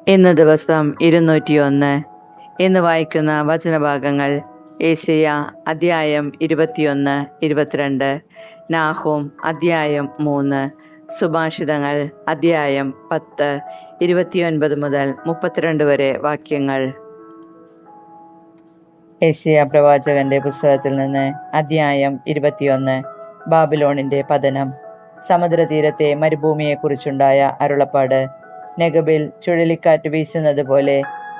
ഇന്ന് ദിവസം 201. ഇന്ന് വായിക്കുന്ന വചനഭാഗങ്ങൾ ഏശയ്യ അധ്യായം 21, 22, നാഹൂം അധ്യായം 3, സുഭാഷിതങ്ങൾ അധ്യായം 10, 29 മുതൽ 32 വരെ വാക്യങ്ങൾ. ഏശയ്യ പ്രവാചകന്റെ പുസ്തകത്തിൽ നിന്ന് അധ്യായം 21. ബാബിലോണിന്റെ പതനം. സമുദ്രതീരത്തെ മരുഭൂമിയെക്കുറിച്ചുണ്ടായ അരുളപ്പാട്. നെഗബിൽ ചുഴലിക്കാറ്റ് വീശുന്നത് പോലെ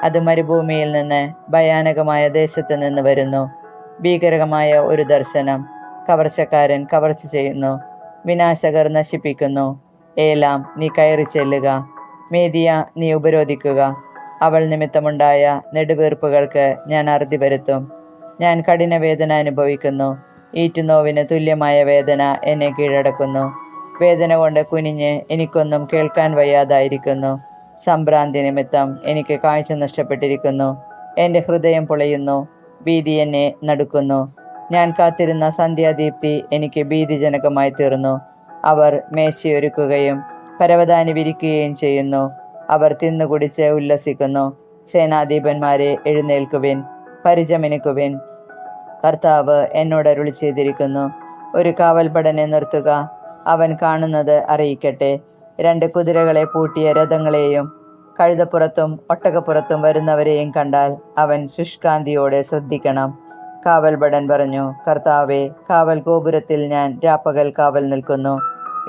അത് മരുഭൂമിയിൽ നിന്ന്, ഭയാനകമായ ദേശത്ത് നിന്ന് വരുന്നു. ഭീകരമായ ഒരു ദർശനം. കവർച്ചക്കാരൻ കവർച്ച ചെയ്യുന്നു, വിനാശകർ നശിപ്പിക്കുന്നു. ഏലാം, നീ കയറി ചെല്ലുക. മേദിയ, നീ ഉപരോധിക്കുക. അവൾ നിമിത്തമുണ്ടായ നെടുവീർപ്പുകൾക്ക് ഞാൻ അറുതി വരുത്തും. ഞാൻ കഠിനവേദന അനുഭവിക്കുന്നു. ഈറ്റുനോവിന് തുല്യമായ വേദന എന്നെ കീഴടക്കുന്നു. വേദന കൊണ്ട് കുനിഞ്ഞ് എനിക്കൊന്നും കേൾക്കാൻ വയ്യാതായിരിക്കുന്നു. സംഭ്രാന്തി നിമിത്തം എനിക്ക് കാഴ്ച നഷ്ടപ്പെട്ടിരിക്കുന്നു. എൻ്റെ ഹൃദയം പൊളയുന്നു, ഭീതി എന്നെ നടുക്കുന്നു. ഞാൻ കാത്തിരുന്ന സന്ധ്യാദീപ്തി എനിക്ക് ഭീതിജനകമായി തീർന്നു. അവർ മേശയൊരുക്കുകയും പരവതാനി വിരിക്കുകയും ചെയ്യുന്നു. അവർ തിന്നുകുടിച്ച് ഉല്ലസിക്കുന്നു. സേനാധിപന്മാരെ, എഴുന്നേൽക്കുവിൻ, പരിചമിനിക്കുവിൻ. കർത്താവ് എന്നോട് അരുളി ചെയ്തിരിക്കുന്നു, ഒരു കാവൽഭടനെ നിർത്തുക, അവൻ കാണുന്നത് അറിയിക്കട്ടെ. 2 കുതിരകളെ പൂട്ടിയ രഥങ്ങളെയും കഴുതപ്പുറത്തും ഒട്ടകപ്പുറത്തും വരുന്നവരെയും കണ്ടാൽ അവൻ ശുഷ്കാന്തിയോടെ ശ്രദ്ധിക്കണം. കാവൽഭടൻ പറഞ്ഞു, കർത്താവേ, കാവൽ ഗോപുരത്തിൽ ഞാൻ രാപ്പകൽ കാവൽ നിൽക്കുന്നു.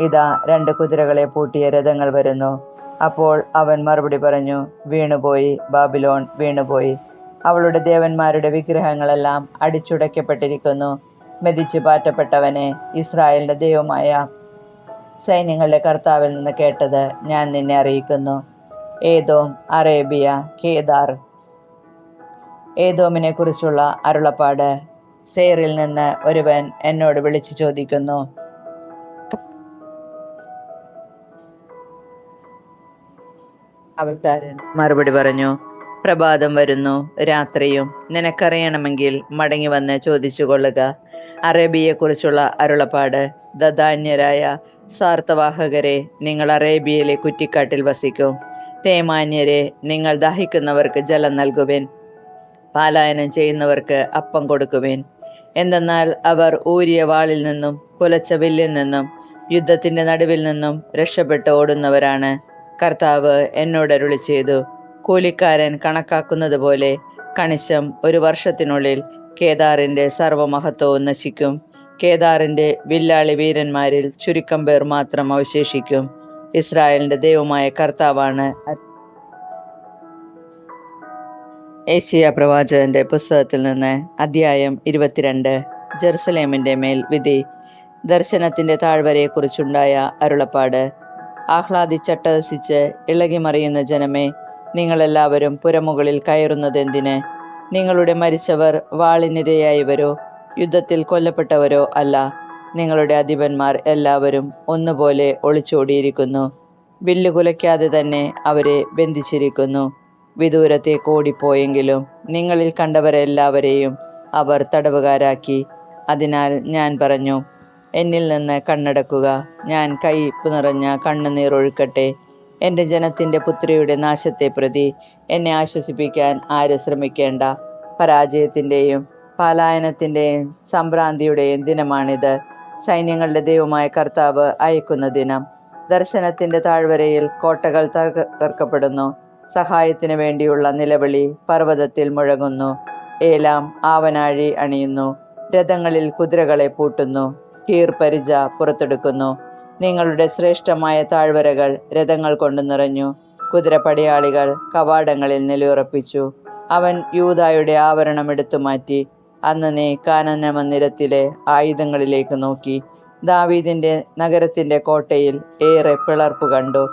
ഇതാ 2 കുതിരകളെ പൂട്ടിയ രഥങ്ങൾ വരുന്നു. അപ്പോൾ അവൻ മറുപടി പറഞ്ഞു, വീണുപോയി, ബാബിലോൺ വീണുപോയി. അവളുടെ ദേവന്മാരുടെ വിഗ്രഹങ്ങളെല്ലാം അടിച്ചുടയ്ക്കപ്പെട്ടിരിക്കുന്നു. മെതിച്ചു പാറ്റപ്പെട്ടവനെ, ഇസ്രായേലിന്റെ ദൈവമായ സൈന്യങ്ങളുടെ കർത്താവിൽ നിന്ന് കേട്ടത് ഞാൻ നിന്നെ അറിയിക്കുന്നു. ഏദോം, അറേബ്യ, കേദാർ. ഏദോമിനെ കുറിച്ചുള്ള അരുളപ്പാട്. സേറിൽ നിന്ന് ഒരുവൻ എന്നോട് വിളിച്ചു ചോദിക്കുന്നു, അവൾക്കാരൻ മറുപടി പറഞ്ഞു, പ്രഭാതം വരുന്നു, രാത്രിയും. നിനക്കറിയണമെങ്കിൽ മടങ്ങി വന്ന് ചോദിച്ചു കൊള്ളുക. അറേബ്യയെക്കുറിച്ചുള്ള അരുളപ്പാട്. ദദാന്യരായ സാർത്ഥവാഹകരെ, നിങ്ങൾ അറേബ്യയിലെ കുറ്റിക്കാട്ടിൽ വസിക്കും. തേമാന്യരെ, നിങ്ങൾ ദാഹിക്കുന്നവർക്ക് ജലം നൽകുവിൻ. പാലായനം ചെയ്യുന്നവർക്ക് അപ്പം കൊടുക്കുവിൻ. എന്തെന്നാൽ അവർ ഊരിയ വാളിൽ നിന്നും കുലച്ച വില്ലിൽ നിന്നും യുദ്ധത്തിന്റെ നടുവിൽ നിന്നും രക്ഷപ്പെട്ട് ഓടുന്നവരാണ്. കർത്താവ് എന്നോട് അരുളി ചെയ്തു, കൂലിക്കാരൻ കണക്കാക്കുന്നത് പോലെ കണിശം 1 വർഷത്തിനുള്ളിൽ കേദാറിന്റെ സർവമഹത്വവും നശിക്കും. കേദാറിന്റെ വില്ലാളി വീരന്മാരിൽ ചുരുക്കം പേർ മാത്രം അവശേഷിക്കും. ഇസ്രായേലിന്റെ ദൈവമായ കർത്താവാണ്. ഏശയ്യ പ്രവാചകന്റെ പുസ്തകത്തിൽ നിന്ന് അധ്യായം 22. ജെറുസലേമിന്റെ മേൽ വിധി. ദർശനത്തിന്റെ താഴ്വരയെക്കുറിച്ചുണ്ടായ അരുളപ്പാട്. ആഹ്ലാദിച്ചട്ടഹസിച്ച് ഇളകിമറിയുന്ന ജനമേ, നിങ്ങളെല്ലാവരും പുരമുകളിൽ കയറുന്നതെന്തിന്? നിങ്ങളുടെ മരിച്ചവർ വാളിനിരയായവരോ യുദ്ധത്തിൽ കൊല്ലപ്പെട്ടവരോ അല്ല. നിങ്ങളുടെ അധിപന്മാർ എല്ലാവരും ഒന്നുപോലെ ഒളിച്ചോടിയിരിക്കുന്നു. വില്ല് കുലയ്ക്കാതെ തന്നെ അവരെ ബന്ധിച്ചിരിക്കുന്നു. വിദൂരത്തേക്ക് ഓടിപ്പോയെങ്കിലും നിങ്ങളിൽ കണ്ടവരെല്ലാവരെയും അവർ തടവുകാരാക്കി. അതിനാൽ ഞാൻ പറഞ്ഞു, എന്നിൽ നിന്ന് കണ്ണടക്കുക. ഞാൻ കയ്പ് നിറഞ്ഞ കണ്ണുനീർ ഒഴുക്കട്ടെ. എൻ്റെ ജനത്തിൻ്റെ പുത്രിയുടെ നാശത്തെ പ്രതി എന്നെ ആശ്വസിപ്പിക്കാൻ ആരും ശ്രമിക്കേണ്ട. പരാജയത്തിൻ്റെയും പലായനത്തിൻ്റെയും സംഭ്രാന്തിയുടെയും ദിനമാണിത്. സൈന്യങ്ങളുടെ ദൈവമായ കർത്താവ് അയക്കുന്ന ദിനം. ദർശനത്തിൻ്റെ താഴ്വരയിൽ കോട്ടകൾ തകർക്കപ്പെടുന്നു. സഹായത്തിനു വേണ്ടിയുള്ള നിലവിളി പർവ്വതത്തിൽ മുഴങ്ങുന്നു. ഏലാം ആവനാഴി അണിയുന്നു. രഥങ്ങളിൽ കുതിരകളെ പൂട്ടുന്നു. കീർപരിച പുറത്തെടുക്കുന്നു. നിങ്ങളുടെ ശ്രേഷ്ഠമായ താഴ്വരകൾ രഥങ്ങൾ കൊണ്ട് നിറഞ്ഞു. കുതിരപ്പടയാളികൾ കവാടങ്ങളിൽ നിലയുറപ്പിച്ചു. അവൻ യൂദായുടെ ആവരണം എടുത്തു മാറ്റി. അന്ന് നീ കാനന മന്ദിരത്തിലെ ആയുധങ്ങളിലേക്ക് നോക്കി. ദാവീദിന്റെ നഗരത്തിന്റെ കോട്ടയിൽ ഏറെ പിളർപ്പ് കണ്ടു.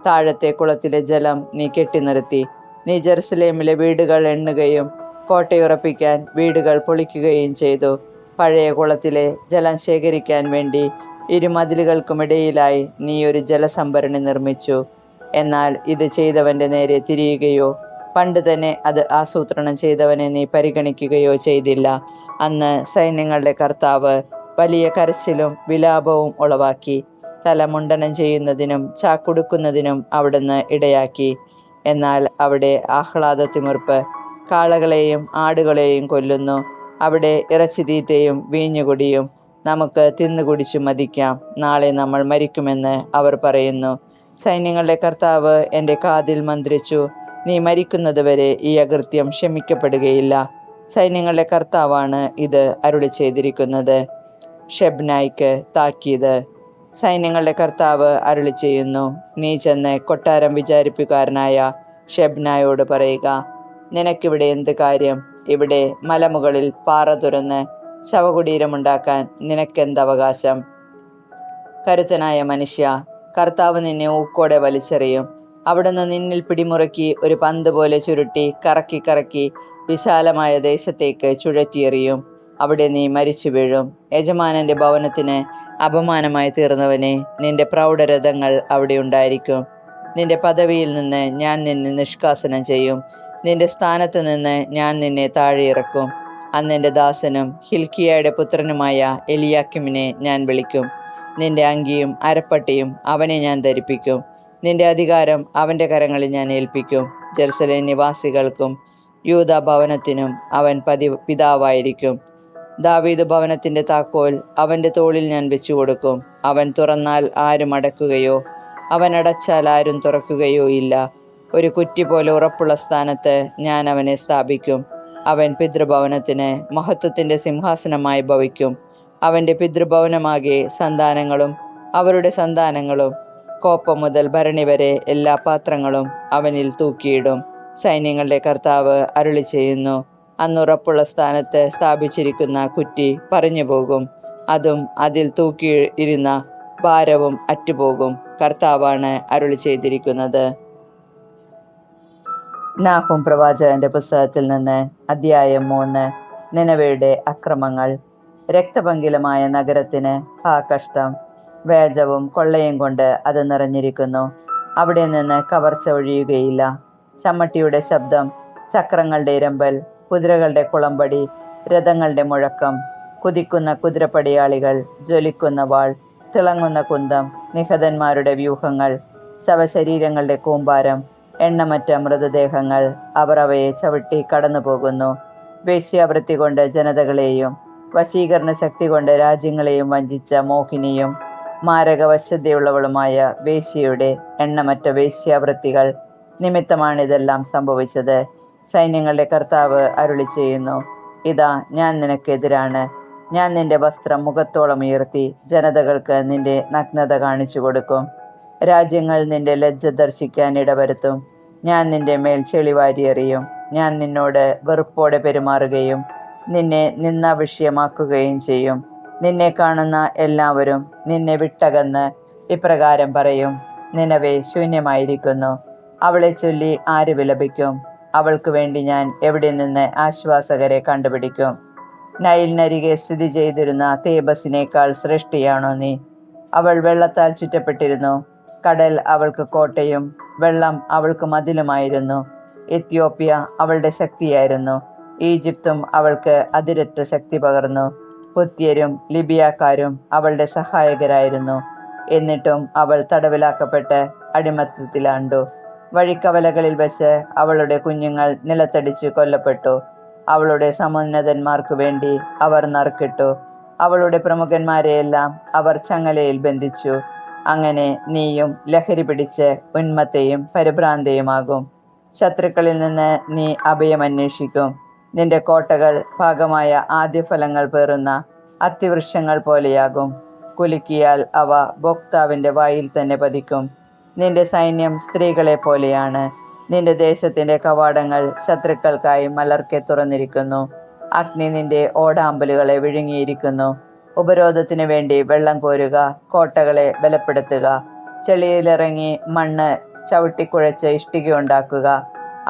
താഴത്തെ കുളത്തിലെ ജലം നീ കെട്ടിനിർത്തി. നീ ജെറുസലേമിലെ വീടുകൾ എണ്ണുകയും കോട്ടയുറപ്പിക്കാൻ വീടുകൾ പൊളിക്കുകയും ചെയ്തു. പഴയ കുളത്തിലെ ജലം ശേഖരിക്കാൻ വേണ്ടി ഇരുമതിലുകൾക്കുമിടയിലായി നീ ഒരു ജലസംഭരണി നിർമ്മിച്ചു. എന്നാൽ ഇത് ചെയ്തവന്റെ നേരെ തിരിയുകയോ പണ്ട് തന്നെ അത് ആസൂത്രണം ചെയ്തവനെ നീ പരിഗണിക്കുകയോ ചെയ്തില്ല. അന്ന് സൈന്യങ്ങളുടെ കർത്താവ് വലിയ കരച്ചിലും വിലാപവും ഉളവാക്കി. തല മുണ്ഡനം ചെയ്യുന്നതിനും ചാക്കുടുക്കുന്നതിനും അവിടുന്ന് ഇടയാക്കി. എന്നാൽ അവിടെ ആഹ്ലാദത്തിമിർപ്പ്. കാളകളെയും ആടുകളെയും കൊല്ലുന്നു. അവിടെ ഇറച്ചിതീറ്റയും വീഞ്ഞുകുടിയും. നമുക്ക് തിന്നുകുടിച്ചു മതിക്കാം, നാളെ നമ്മൾ മരിക്കുമെന്ന് അവർ പറയുന്നു. സൈന്യങ്ങളുടെ കർത്താവ് എൻ്റെ കാതിൽ മന്ത്രിച്ചു, നീ മരിക്കുന്നതുവരെ ഈ അകൃത്യം ക്ഷമിക്കപ്പെടുകയില്ല. സൈന്യങ്ങളുടെ കർത്താവാണ് ഇത് അരുളി ചെയ്തിരിക്കുന്നത്. ഷെബ്നായ്ക്ക് താക്കീത്. സൈന്യങ്ങളുടെ കർത്താവ് അരുളി ചെയ്യുന്നു, നീ ചെന്ന് കൊട്ടാരം വിചാരിപ്പുകാരനായ ഷെബ്നായോട് പറയുക, നിനക്കിവിടെ എന്ത് കാര്യം? ഇവിടെ മലമുകളിൽ പാറ തുറന്ന് ശവകുടീരമുണ്ടാക്കാൻ നിനക്കെന്തവകാശം? കരുത്തനായ മനുഷ്യ, കർത്താവ് നിന്നെ ഊക്കോടെ വലിച്ചെറിയും. അവിടുന്ന് നിന്നിൽ പിടിമുറുക്കി ഒരു പന്ത് പോലെ ചുരുട്ടി കറക്കി കറക്കി വിശാലമായ ദേശത്തേക്ക് ചുഴറ്റിയെറിയും. അവിടെ നീ മരിച്ചു വീഴും. യജമാനന്റെ ഭവനത്തിന് അപമാനമായി തീർന്നവനെ, നിന്റെ പ്രൗഢരഥങ്ങൾ അവിടെ ഉണ്ടായിരിക്കും. നിന്റെ പദവിയിൽ നിന്ന് ഞാൻ നിന്നെ നിഷ്കാസനം ചെയ്യും. നിന്റെ സ്ഥാനത്ത് നിന്ന് ഞാൻ നിന്നെ താഴെ ഇറക്കും. അന്ന് എൻ്റെ ദാസനും ഹിൽക്കിയയുടെ പുത്രനുമായ എലിയാക്കിമിനെ ഞാൻ വിളിക്കും. നിന്റെ അങ്കിയും അരപ്പട്ടയും അവനെ ഞാൻ ധരിപ്പിക്കും. നിന്റെ അധികാരം അവൻ്റെ കരങ്ങളിൽ ഞാൻ ഏൽപ്പിക്കും. ജെറുസലേം നിവാസികൾക്കും യൂദാ ഭവനത്തിനും അവൻ പിതാവായിരിക്കും. ദാവീദ് ഭവനത്തിൻ്റെ താക്കോൽ അവൻ്റെ തോളിൽ ഞാൻ വെച്ചു കൊടുക്കും. അവൻ തുറന്നാൽ ആരും അടക്കുകയോ അവൻ അടച്ചാൽ ആരും തുറക്കുകയോ ഇല്ല. ഒരു കുറ്റി പോലെ ഉറപ്പുള്ള സ്ഥാനത്ത് ഞാൻ അവനെ സ്ഥാപിക്കും. അവൻ പിതൃഭവനത്തിന് മഹത്വത്തിൻ്റെ സിംഹാസനമായി ഭവിക്കും. അവൻ്റെ പിതൃഭവനമാകെ സന്താനങ്ങളും അവരുടെ സന്താനങ്ങളും കോപ്പം മുതൽ ഭരണി വരെ എല്ലാ പാത്രങ്ങളും അവനിൽ തൂക്കിയിടും. സൈന്യങ്ങളുടെ കർത്താവ് അരുളി ചെയ്യുന്നു, അന്നുറപ്പുള്ള സ്ഥാനത്ത് സ്ഥാപിച്ചിരിക്കുന്ന കുറ്റി പറഞ്ഞു പോകും. അതും അതിൽ തൂക്കിയിരുന്ന ഭാരവും അറ്റുപോകും. കർത്താവാണ് അരുളി ചെയ്തിരിക്കുന്നത്. നാഹൂം പ്രവാചകന്റെ പുസ്തകത്തിൽ നിന്ന് അധ്യായം 3. നിനവയുടെ അക്രമങ്ങൾ. രക്തപങ്കിലമായ നഗരത്തിന് കഷ്ടം. വ്യാജവും കൊള്ളയും കൊണ്ട് അത് നിറഞ്ഞിരിക്കുന്നു. അവിടെ നിന്ന് കവർച്ച ഒഴിയുകയില്ല. ചമ്മട്ടിയുടെ ശബ്ദം, ചക്രങ്ങളുടെ ഇരമ്പൽ, കുതിരകളുടെ കുളമ്പടി, രഥങ്ങളുടെ മുഴക്കം, കുതിക്കുന്ന കുതിരപ്പടയാളികൾ, ജ്വലിക്കുന്ന വാൾ, തിളങ്ങുന്ന കുന്തം, നിഹതന്മാരുടെ വ്യൂഹങ്ങൾ, ശവശരീരങ്ങളുടെ കൂമ്പാരം, എണ്ണമറ്റ മൃതദേഹങ്ങൾ. അവർ അവയെ ചവിട്ടി കടന്നു പോകുന്നു. വേശ്യാവൃത്തി കൊണ്ട് ജനതകളെയും വശീകരണ ശക്തി കൊണ്ട് രാജ്യങ്ങളെയും വഞ്ചിച്ച മോഹിനിയും മാരകവശ്യതയുള്ളവളുമായ വേശ്യയുടെ എണ്ണമറ്റ വേശ്യാവൃത്തികൾ നിമിത്തമാണിതെല്ലാം സംഭവിച്ചത്. സൈന്യങ്ങളുടെ കർത്താവ് അരുളി ചെയ്യുന്നു, ഇതാ ഞാൻ നിനക്കെതിരാണ്. ഞാൻ നിന്റെ വസ്ത്രം മുഖത്തോളം ഉയർത്തി ജനതകൾക്ക് നിന്റെ നഗ്നത കാണിച്ചു കൊടുക്കും. രാജ്യങ്ങൾ നിന്റെ ലജ്ജ ദർശിക്കാൻ ഇടവരുത്തും. ഞാൻ നിന്റെ മേൽ ചെളിവാരിയെറിയും. ഞാൻ നിന്നോട് വെറുപ്പോടെ പെരുമാറുകയും നിന്നെ നിന്ദാവിഷയമാക്കുകയും ചെയ്യും. നിന്നെ കാണുന്ന എല്ലാവരും നിന്നെ വിട്ടകന്ന് ഇപ്രകാരം പറയും, നിനവേ ശൂന്യമായിരിക്കുന്നു. അവളെ ചൊല്ലി ആര് വിലപിക്കും? അവൾക്ക് വേണ്ടി ഞാൻ എവിടെ നിന്ന് ആശ്വാസകരെ കണ്ടുപിടിക്കും? നൈലിനരികെ സ്ഥിതി ചെയ്തിരുന്ന തേബസിനേക്കാൾ ശ്രേഷ്ഠയാണോ നീ? അവൾ വെള്ളത്താൽ ചുറ്റപ്പെട്ടിരുന്നു. കടൽ അവൾക്ക് കോട്ടയും വെള്ളം അവൾക്ക് മതിലുമായിരുന്നു. എത്യോപ്യ അവളുടെ ശക്തിയായിരുന്നു. ഈജിപ്തും അവൾക്ക് അതിരറ്റ ശക്തി പകർന്നു. പുത്യരും ലിബിയാക്കാരും അവളുടെ സഹായകരായിരുന്നു. എന്നിട്ടും അവൾ തടവിലാക്കപ്പെട്ട് അടിമത്തത്തിലാണ്ടു. വഴിക്കവലകളിൽ വെച്ച് അവളുടെ കുഞ്ഞുങ്ങൾ നിലത്തടിച്ച് കൊല്ലപ്പെട്ടു. അവളുടെ സമുന്നതന്മാർക്കു വേണ്ടി അവർ നറുക്കിട്ടു. അവളുടെ പ്രമുഖന്മാരെയെല്ലാം അവർ ചങ്ങലയിൽ ബന്ധിച്ചു. അങ്ങനെ നീയും ലഹരി പിടിച്ച് ഉന്മത്തയും പരിഭ്രാന്തയുമാകും. ശത്രുക്കളിൽ നിന്ന് നീ അഭയമന്വേഷിക്കും. നിന്റെ കോട്ടകൾ പാകമായ ആദ്യഫലങ്ങൾ പേറുന്ന അത്തിവൃക്ഷങ്ങൾ പോലെയാകും. കുലുക്കിയാൽ അവ ഭോക്താവിൻ്റെ വായിൽ തന്നെ പതിക്കും. നിന്റെ സൈന്യം സ്ത്രീകളെ പോലെയാണ്. നിന്റെ ദേശത്തിൻ്റെ കവാടങ്ങൾ ശത്രുക്കൾക്കായി മലർക്കെ തുറന്നിരിക്കുന്നു. അഗ്നി നിന്റെ ഓടാമ്പലുകളെ വിഴുങ്ങിയിരിക്കുന്നു. ഉപരോധത്തിനു വേണ്ടി വെള്ളം കോരുക, കോട്ടകളെ ബലപ്പെടുത്തുക. ചെളിയിലിറങ്ങി മണ്ണ് ചവിട്ടിക്കുഴച്ച് ഇഷ്ടിക ഉണ്ടാക്കുക.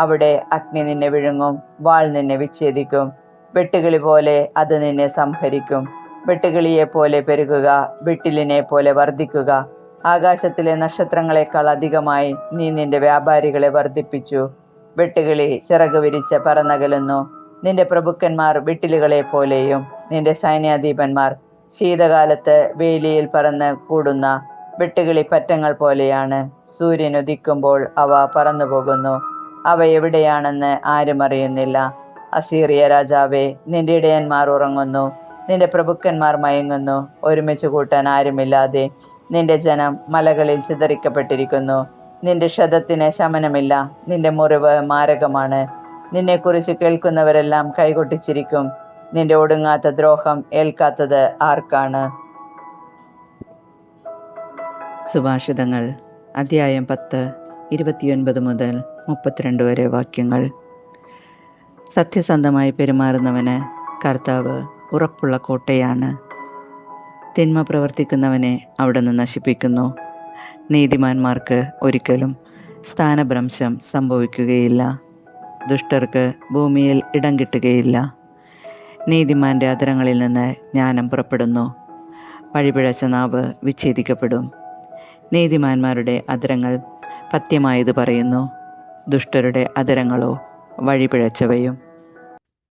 അവിടെ അഗ്നി നിന്നെ വിഴുങ്ങും, വാൾ നിന്നെ വിച്ഛേദിക്കും. വെട്ടുകിളി പോലെ അത് നിന്നെ സംഹരിക്കും. വെട്ടുകിളിയെപ്പോലെ പെരുകുക, വിട്ടിലിനെ പോലെ വർദ്ധിക്കുക. ആകാശത്തിലെ നക്ഷത്രങ്ങളെക്കാൾ അധികമായി നീ നിന്റെ വ്യാപാരികളെ വർദ്ധിപ്പിച്ചു. വെട്ടുകിളി ചിറക് വിരിച്ച് പറന്നകലുന്നു. നിന്റെ പ്രഭുക്കന്മാർ വിട്ടിലുകളെ പോലെയും നിന്റെ സൈന്യാധിപന്മാർ ശീതകാലത്ത് വേലിയിൽ പറന്ന് കൂടുന്ന വെട്ടുകിളിപ്പറ്റങ്ങൾ പോലെയാണ്. സൂര്യൻ ഉദിക്കുമ്പോൾ അവ പറന്നുപോകുന്നു. അവ എവിടെയാണെന്ന് ആരും അറിയുന്നില്ല. അസീറിയ രാജാവേ, നിന്റെ ഇടയന്മാർ ഉറങ്ങുന്നു, നിന്റെ പ്രഭുക്കന്മാർ മയങ്ങുന്നു. ഒരുമിച്ച് കൂട്ടാൻ ആരുമില്ലാതെ നിന്റെ ജനം മലകളിൽ ചിതറിക്കപ്പെട്ടിരിക്കുന്നു. നിന്റെ ക്ഷതത്തിന് ശമനമില്ല, നിന്റെ മുറിവ് മാരകമാണ്. നിന്നെക്കുറിച്ച് കേൾക്കുന്നവരെല്ലാം കൈകൊട്ടിച്ചിരിക്കും. നിന്റെ ഒടുങ്ങാത്ത ദ്രോഹം ഏൽക്കാത്തത് ആർക്കാണ്? സുഭാഷിതങ്ങൾ അധ്യായം 10, 29 മുതൽ 32 വരെ വാക്യങ്ങൾ. സത്യസന്ധമായി പെരുമാറുന്നവന് കർത്താവ് ഉറപ്പുള്ള കോട്ടയാണ്. തിന്മ പ്രവർത്തിക്കുന്നവനെ അവിടുന്ന് നശിപ്പിക്കുന്നു. നീതിമാന്മാർക്ക് ഒരിക്കലും സ്ഥാനഭ്രംശം സംഭവിക്കുകയില്ല. ദുഷ്ടർക്ക് ഭൂമിയിൽ ഇടം കിട്ടുകയില്ല. നീതിമാന്റെ അധരങ്ങളിൽ നിന്ന് ജ്ഞാനം പുറപ്പെടുന്നു. വഴിപിഴച്ച നാവ് വിച്ഛേദിക്കപ്പെടും. നീതിമാന്മാരുടെ അധരങ്ങൾ പഥ്യമായത് പറയുന്നു, ദുഷ്ടരുടെ അധരങ്ങളോ വഴിപിഴച്ചവയും.